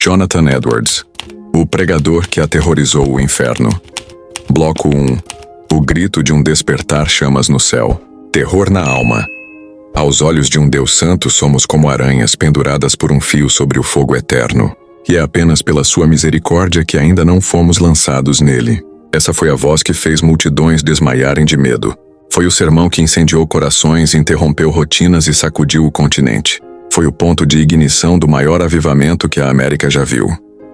Jonathan Edwards, o pregador que aterrorizou o inferno. Bloco 1. O grito de um despertar chamas no céu. Terror na alma. Aos olhos de um Deus santo somos como aranhas penduradas por um fio sobre o fogo eterno. E é apenas pela sua misericórdia que ainda não fomos lançados nele. Essa foi a voz que fez multidões desmaiarem de medo. Foi o sermão que incendiou corações, interrompeu rotinas e sacudiu o continente. Foi o ponto de ignição do maior avivamento que a América já viu.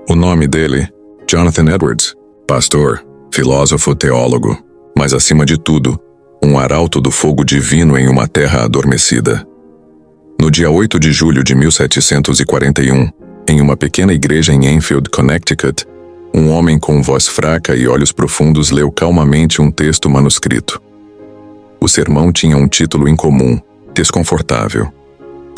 O nome dele, Jonathan Edwards, pastor, filósofo, teólogo, mas acima de tudo, um arauto do fogo divino em uma terra adormecida. No dia 8 de julho de 1741, em uma pequena igreja em Enfield, Connecticut, um homem com voz fraca e olhos profundos leu calmamente um texto manuscrito. O sermão tinha um título incomum, desconfortável: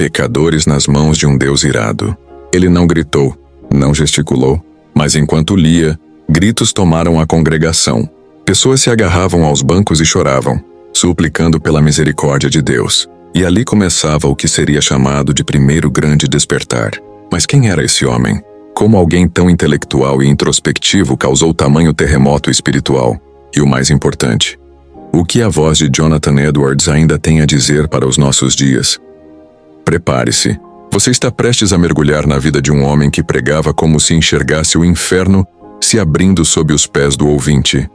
Pecadores nas mãos de um Deus irado. Ele não gritou, não gesticulou, mas enquanto lia, gritos tomaram a congregação. Pessoas se agarravam aos bancos e choravam, suplicando pela misericórdia de Deus. E ali começava o que seria chamado de primeiro grande despertar. Mas quem era esse homem? Como alguém tão intelectual e introspectivo causou tamanho terremoto espiritual? E o mais importante, o que a voz de Jonathan Edwards ainda tem a dizer para os nossos dias? Prepare-se. Você está prestes a mergulhar na vida de um homem que pregava como se enxergasse o inferno se abrindo sob os pés do ouvinte.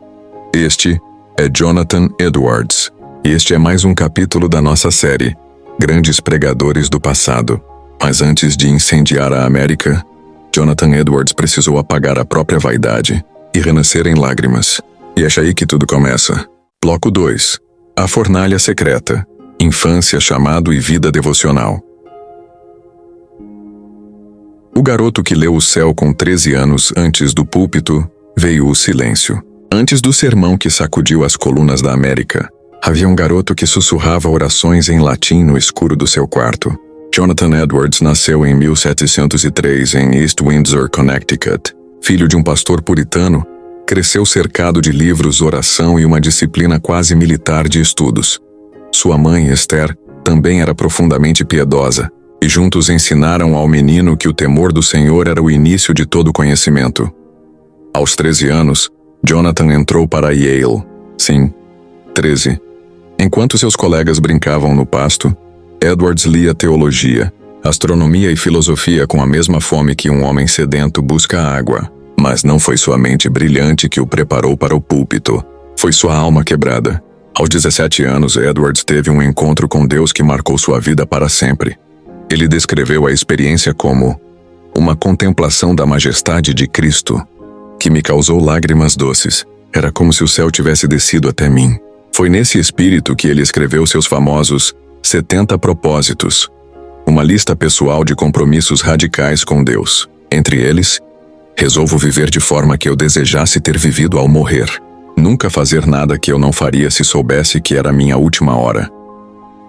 Este é Jonathan Edwards. E este é mais um capítulo da nossa série, Grandes Pregadores do Passado. Mas antes de incendiar a América, Jonathan Edwards precisou apagar a própria vaidade e renascer em lágrimas. E é aí que tudo começa. Bloco 2. A Fornalha Secreta. Infância, chamado e vida devocional. O garoto que leu o céu com 13 anos antes do púlpito, veio o silêncio. Antes do sermão que sacudiu as colunas da América, havia um garoto que sussurrava orações em latim no escuro do seu quarto. Jonathan Edwards nasceu em 1703 em East Windsor, Connecticut. Filho de um pastor puritano, cresceu cercado de livros, oração e uma disciplina quase militar de estudos. Sua mãe, Esther, também era profundamente piedosa, e juntos ensinaram ao menino que o temor do Senhor era o início de todo conhecimento. Aos 13 anos, Jonathan entrou para Yale. Sim, 13. Enquanto seus colegas brincavam no pasto, Edwards lia teologia, astronomia e filosofia com a mesma fome que um homem sedento busca água. Mas não foi sua mente brilhante que o preparou para o púlpito. Foi sua alma quebrada. Aos 17 anos, Edwards teve um encontro com Deus que marcou sua vida para sempre. Ele descreveu a experiência como uma contemplação da majestade de Cristo, que me causou lágrimas doces. Era como se o céu tivesse descido até mim. Foi nesse espírito que ele escreveu seus famosos 70 propósitos, uma lista pessoal de compromissos radicais com Deus. Entre eles, resolvo viver de forma que eu desejasse ter vivido ao morrer. Nunca fazer nada que eu não faria se soubesse que era a minha última hora.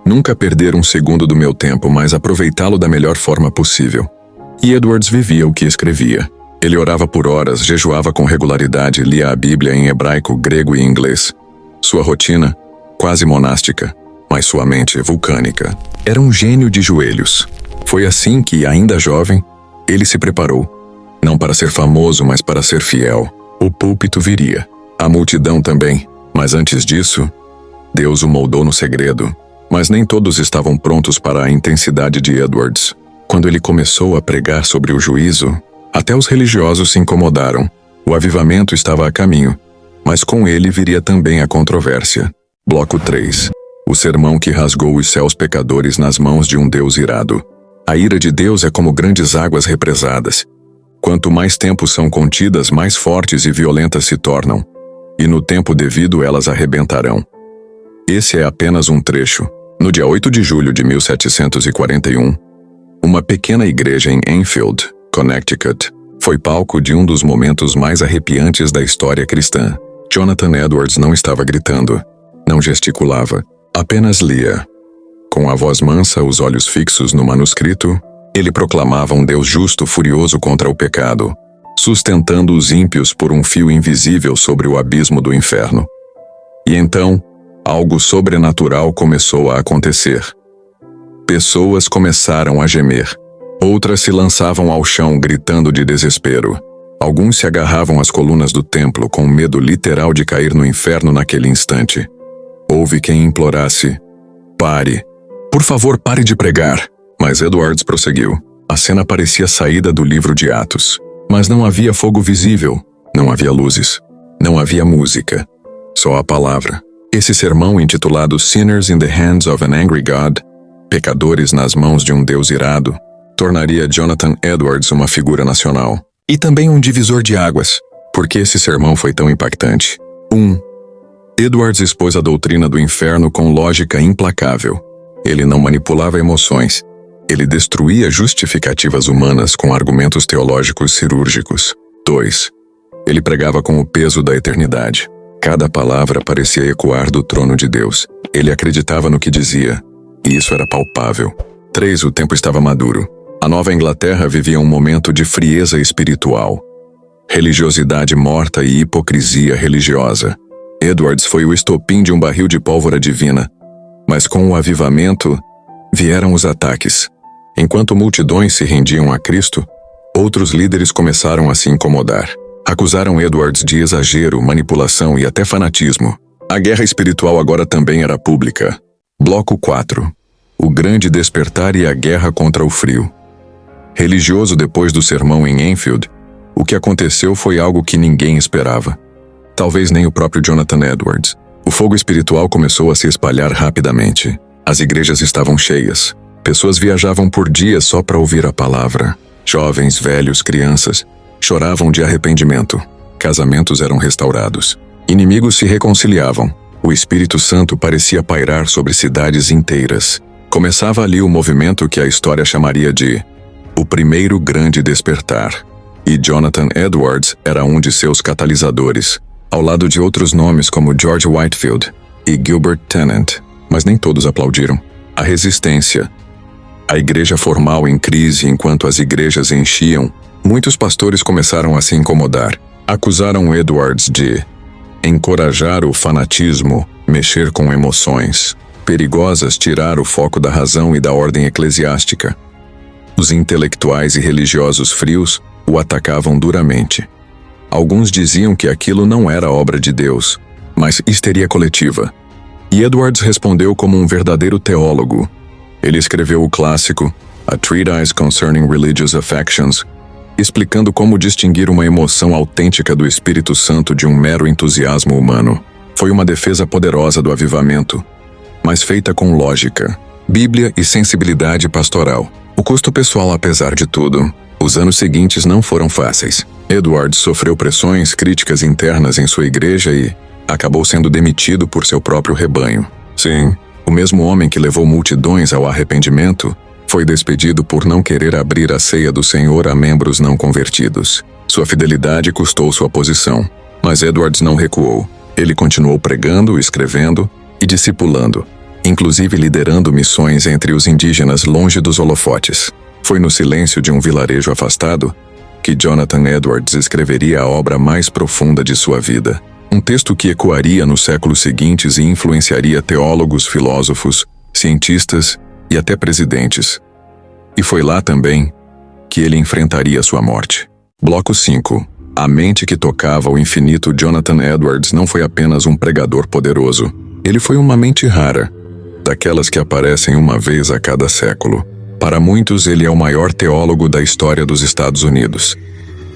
Nunca perder um segundo do meu tempo, mas aproveitá-lo da melhor forma possível. E Edwards vivia o que escrevia. Ele orava por horas, jejuava com regularidade, lia a Bíblia em hebraico, grego e inglês. Sua rotina, quase monástica, mas sua mente vulcânica. Era um gênio de joelhos. Foi assim que, ainda jovem, ele se preparou. Não para ser famoso, mas para ser fiel. O púlpito viria. A multidão também. Mas antes disso, Deus o moldou no segredo. Mas nem todos estavam prontos para a intensidade de Edwards. Quando ele começou a pregar sobre o juízo, até os religiosos se incomodaram. O avivamento estava a caminho, mas com ele viria também a controvérsia. Bloco 3. O sermão que rasgou os céus pecadores nas mãos de um Deus irado. A ira de Deus é como grandes águas represadas. Quanto mais tempo são contidas, mais fortes e violentas se tornam. E no tempo devido elas arrebentarão. Esse é apenas um trecho. No dia 8 de julho de 1741, uma pequena igreja em Enfield, Connecticut, foi palco de um dos momentos mais arrepiantes da história cristã. Jonathan Edwards não estava gritando, não gesticulava, apenas lia. Com a voz mansa, os olhos fixos no manuscrito, ele proclamava um Deus justo furioso contra o pecado, sustentando os ímpios por um fio invisível sobre o abismo do inferno. E então, algo sobrenatural começou a acontecer. Pessoas começaram a gemer. Outras se lançavam ao chão gritando de desespero. Alguns se agarravam às colunas do templo com medo literal de cair no inferno naquele instante. Houve quem implorasse: "Pare. Por favor, pare de pregar." Mas Edwards prosseguiu. A cena parecia saída do livro de Atos. Mas não havia fogo visível, não havia luzes, não havia música, só a palavra. Esse sermão, intitulado Sinners in the Hands of an Angry God, Pecadores nas mãos de um Deus irado, tornaria Jonathan Edwards uma figura nacional. E também um divisor de águas. Por que esse sermão foi tão impactante? 1. Edwards expôs a doutrina do inferno com lógica implacável. Ele não manipulava emoções. Ele destruía justificativas humanas com argumentos teológicos cirúrgicos. 2. Ele pregava com o peso da eternidade. Cada palavra parecia ecoar do trono de Deus. Ele acreditava no que dizia, e isso era palpável. 3. O tempo estava maduro. A Nova Inglaterra vivia um momento de frieza espiritual. Religiosidade morta e hipocrisia religiosa. Edwards foi o estopim de um barril de pólvora divina. Mas com o avivamento, vieram os ataques. Enquanto multidões se rendiam a Cristo, outros líderes começaram a se incomodar. Acusaram Edwards de exagero, manipulação e até fanatismo. A guerra espiritual agora também era pública. Bloco 4. O grande despertar e a guerra contra o frio. Religioso depois do sermão em Enfield, o que aconteceu foi algo que ninguém esperava. Talvez nem o próprio Jonathan Edwards. O fogo espiritual começou a se espalhar rapidamente. As igrejas estavam cheias. Pessoas viajavam por dias só para ouvir a palavra. Jovens, velhos, crianças choravam de arrependimento. Casamentos eram restaurados. Inimigos se reconciliavam. O Espírito Santo parecia pairar sobre cidades inteiras. Começava ali o movimento que a história chamaria de o primeiro grande despertar. E Jonathan Edwards era um de seus catalisadores, ao lado de outros nomes como George Whitefield e Gilbert Tennant. Mas nem todos aplaudiram. A resistência. A igreja formal em crise enquanto as igrejas enchiam, muitos pastores começaram a se incomodar. Acusaram Edwards de encorajar o fanatismo, mexer com emoções, perigosas, tirar o foco da razão e da ordem eclesiástica. Os intelectuais e religiosos frios o atacavam duramente. Alguns diziam que aquilo não era obra de Deus, mas histeria coletiva. E Edwards respondeu como um verdadeiro teólogo. Ele escreveu o clássico A Treatise Concerning Religious Affections, explicando como distinguir uma emoção autêntica do Espírito Santo de um mero entusiasmo humano. Foi uma defesa poderosa do avivamento, mas feita com lógica, Bíblia e sensibilidade pastoral. O custo pessoal, apesar de tudo, os anos seguintes não foram fáceis. Edwards sofreu pressões, críticas internas em sua igreja e acabou sendo demitido por seu próprio rebanho. Sim, o mesmo homem que levou multidões ao arrependimento foi despedido por não querer abrir a ceia do Senhor a membros não convertidos. Sua fidelidade custou sua posição, mas Edwards não recuou. Ele continuou pregando, escrevendo e discipulando, inclusive liderando missões entre os indígenas longe dos holofotes. Foi no silêncio de um vilarejo afastado que Jonathan Edwards escreveria a obra mais profunda de sua vida. Um texto que ecoaria nos séculos seguintes e influenciaria teólogos, filósofos, cientistas e até presidentes. E foi lá também que ele enfrentaria sua morte. Bloco 5. A mente que tocava o infinito. Jonathan Edwards não foi apenas um pregador poderoso. Ele foi uma mente rara, daquelas que aparecem uma vez a cada século. Para muitos, ele é o maior teólogo da história dos Estados Unidos.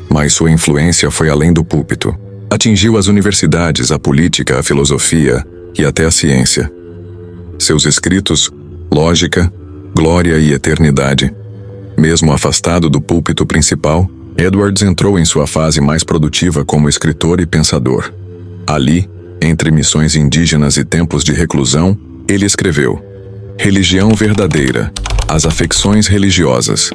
Mas sua influência foi além do púlpito. Atingiu as universidades, a política, a filosofia e até a ciência. Seus escritos, Lógica, Glória e Eternidade. Mesmo afastado do púlpito principal, Edwards entrou em sua fase mais produtiva como escritor e pensador. Ali, entre missões indígenas e tempos de reclusão, ele escreveu Religião Verdadeira, as Afecções Religiosas,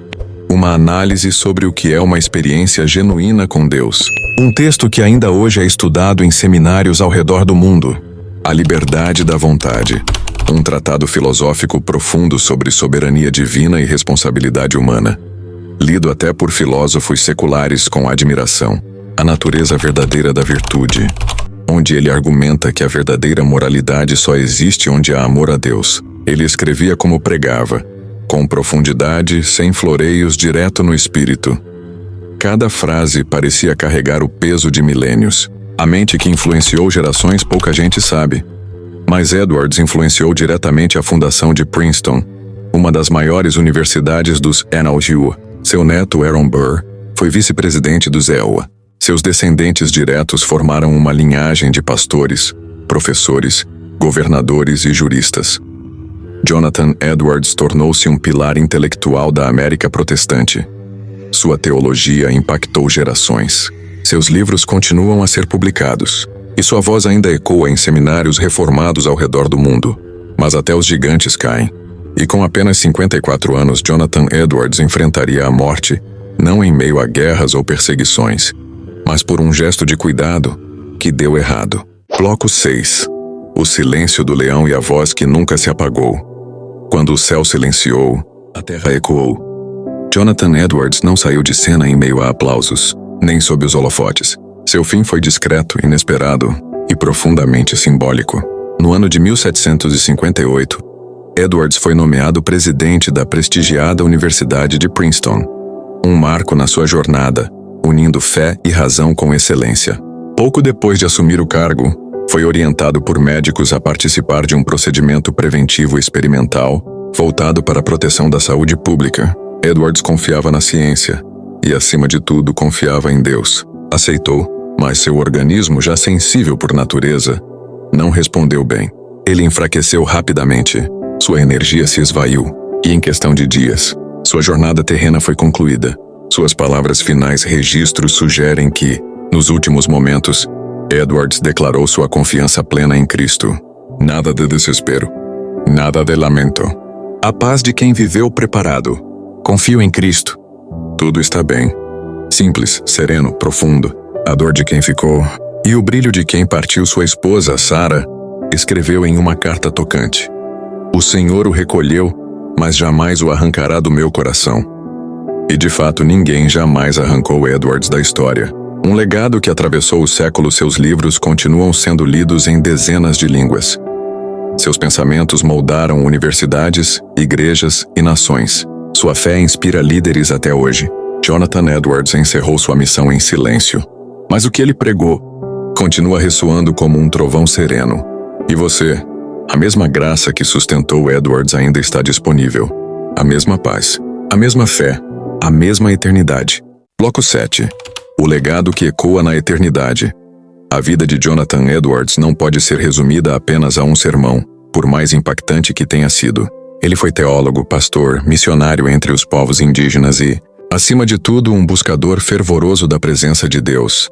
uma análise sobre o que é uma experiência genuína com Deus. Um texto que ainda hoje é estudado em seminários ao redor do mundo. A Liberdade da Vontade, um tratado filosófico profundo sobre soberania divina e responsabilidade humana, lido até por filósofos seculares com admiração. A Natureza Verdadeira da Virtude, onde ele argumenta que a verdadeira moralidade só existe onde há amor a Deus. Ele escrevia como pregava, com profundidade, sem floreios, direto no espírito. Cada frase parecia carregar o peso de milênios. A mente que influenciou gerações pouca gente sabe. Mas Edwards influenciou diretamente a fundação de Princeton, uma das maiores universidades dos NLU. Seu neto Aaron Burr foi vice-presidente do EOA. Seus descendentes diretos formaram uma linhagem de pastores, professores, governadores e juristas. Jonathan Edwards tornou-se um pilar intelectual da América protestante. Sua teologia impactou gerações. Seus livros continuam a ser publicados, e sua voz ainda ecoa em seminários reformados ao redor do mundo. Mas até os gigantes caem. E com apenas 54 anos, Jonathan Edwards enfrentaria a morte, não em meio a guerras ou perseguições, mas por um gesto de cuidado que deu errado. Bloco 6. O silêncio do leão e a voz que nunca se apagou. Quando o céu silenciou, a terra ecoou. Jonathan Edwards não saiu de cena em meio a aplausos, nem sob os holofotes. Seu fim foi discreto, inesperado e profundamente simbólico. No ano de 1758, Edwards foi nomeado presidente da prestigiada Universidade de Princeton, um marco na sua jornada, unindo fé e razão com excelência. Pouco depois de assumir o cargo, foi orientado por médicos a participar de um procedimento preventivo experimental voltado para a proteção da saúde pública. Edwards confiava na ciência e, acima de tudo, confiava em Deus. Aceitou, mas seu organismo, já sensível por natureza, não respondeu bem. Ele enfraqueceu rapidamente. Sua energia se esvaiu, e em questão de dias, sua jornada terrena foi concluída. Suas palavras finais registros sugerem que, nos últimos momentos, Edwards declarou sua confiança plena em Cristo. Nada de desespero, nada de lamento. A paz de quem viveu preparado. Confio em Cristo. Tudo está bem. Simples, sereno, profundo. A dor de quem ficou e o brilho de quem partiu sua esposa, Sarah, escreveu em uma carta tocante. O Senhor o recolheu, mas jamais o arrancará do meu coração. E de fato ninguém jamais arrancou Edwards da história. Um legado que atravessou os séculos. Seus livros continuam sendo lidos em dezenas de línguas. Seus pensamentos moldaram universidades, igrejas e nações. Sua fé inspira líderes até hoje. Jonathan Edwards encerrou sua missão em silêncio. Mas o que ele pregou continua ressoando como um trovão sereno. E você? A mesma graça que sustentou Edwards ainda está disponível. A mesma paz, a mesma fé, a mesma eternidade. Bloco 7. O legado que ecoa na eternidade. A vida de Jonathan Edwards não pode ser resumida apenas a um sermão, por mais impactante que tenha sido. Ele foi teólogo, pastor, missionário entre os povos indígenas e, acima de tudo, um buscador fervoroso da presença de Deus.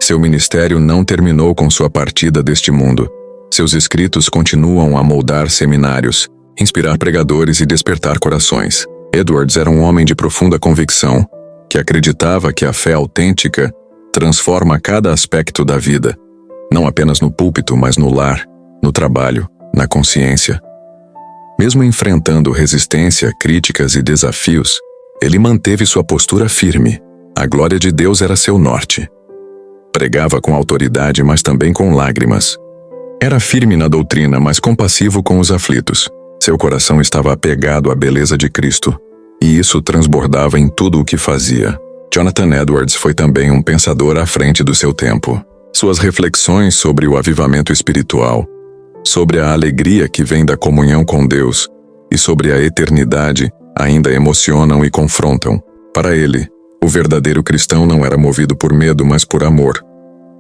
Seu ministério não terminou com sua partida deste mundo. Seus escritos continuam a moldar seminários, inspirar pregadores e despertar corações. Edwards era um homem de profunda convicção, que acreditava que a fé autêntica transforma cada aspecto da vida, não apenas no púlpito, mas no lar, no trabalho, na consciência. Mesmo enfrentando resistência, críticas e desafios, ele manteve sua postura firme. A glória de Deus era seu norte. Pregava com autoridade, mas também com lágrimas. Era firme na doutrina, mas compassivo com os aflitos. Seu coração estava apegado à beleza de Cristo, e isso transbordava em tudo o que fazia. Jonathan Edwards foi também um pensador à frente do seu tempo. Suas reflexões sobre o avivamento espiritual, sobre a alegria que vem da comunhão com Deus e sobre a eternidade ainda emocionam e confrontam. Para ele, o verdadeiro cristão não era movido por medo, mas por amor.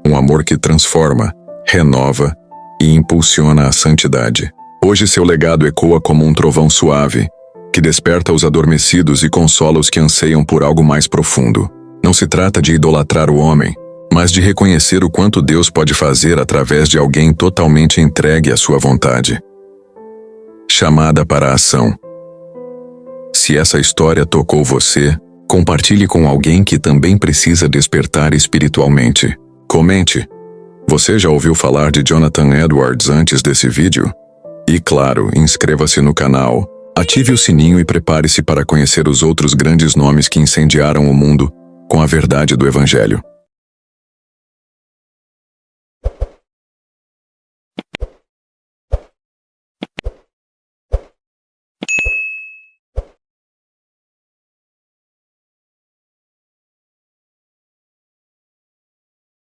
Um amor que transforma, renova e impulsiona a santidade. Hoje seu legado ecoa como um trovão suave, que desperta os adormecidos e consola os que anseiam por algo mais profundo. Não se trata de idolatrar o homem, mas de reconhecer o quanto Deus pode fazer através de alguém totalmente entregue à sua vontade. Chamada para a ação. Se essa história tocou você, compartilhe com alguém que também precisa despertar espiritualmente. Comente. Você já ouviu falar de Jonathan Edwards antes desse vídeo? E claro, inscreva-se no canal, ative o sininho e prepare-se para conhecer os outros grandes nomes que incendiaram o mundo com a verdade do Evangelho.